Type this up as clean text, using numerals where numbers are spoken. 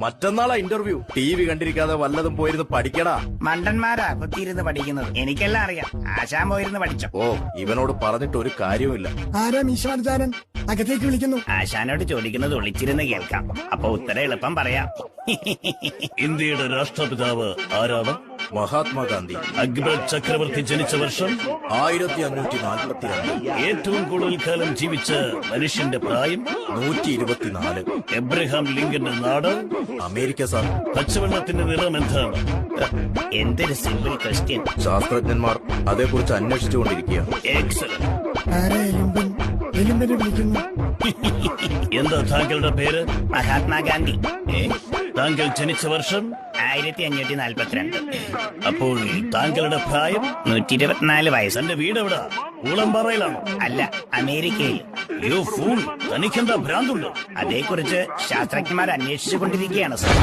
മറ്റന്നാളാ interview. TV കണ്ടിരിക്കാതെ വല്ലതും പോയിരുന്ന് പഠിക്കടാ. മണ്ടന്മാരാ കുത്തിയിരുന്ന് പഠിക്കുന്നത്. എനിക്കെല്ലാം അറിയാം. ആശാൻ പോയിരുന്ന് പഠിച്ചോ. ഓ, ഇവനോട് പറഞ്ഞിട്ട് ഒരു കാര്യവുമില്ല. ആരാ മീശമാർജാരൻ? അകത്തേക്ക് വിളിക്കുന്നു. ആശാനോട് ചോദിക്കുന്നത് ഒളിച്ചിരുന്ന് കേൾക്കാം. അപ്പൊ ഉത്തരം എളുപ്പം പറയാം. ഇന്ത്യയുടെ രാഷ്ട്രപിതാവ് ആരാണ്? മഹാത്മാഗാന്ധി. അക്ബർ ചക്രവർത്തി ജനിച്ച വർഷം 1542. ഏറ്റവും കൂടുതൽ കാലം ജീവിച്ച മനുഷ്യന്റെ പ്രായം 124. എബ്രഹാം ലിങ്കന്റെ നാട് അമേരിക്ക സാർ. പച്ചവെള്ളത്തിന്റെ നിറം എന്താണ്? എന്തൊരു സിമ്പിൾ ക്വസ്റ്റ്യൻ. ശാസ്ത്രജ്ഞന്മാർ അതേക്കുറിച്ച് അന്വേഷിച്ചുകൊണ്ടിരിക്കുക. എക്സലന്റ്. ആരാ എലുമ്പൻ? എലുമ്പനെ വിളിക്കുന്നു. എന്താ താങ്കളുടെ പേര്? മഹാത്മാഗാന്ധി. താങ്കൾ ജനിച്ച വർഷം 1542. അപ്പോൾ താങ്കളുടെ പ്രായം? 124 വയസ്സ്. തന്റെ വീട് എവിടാ? ഊളംപാറയിലാണോ? അല്ല, അമേരിക്കയിൽ. യു ഫൂൾ, തനിക്കെന്താ ഭ്രാന്തുണ്ടോ? അതേക്കുറിച്ച് ശാസ്ത്രജ്ഞന്മാർ അന്വേഷിച്ചുകൊണ്ടിരിക്കുകയാണ് സാർ.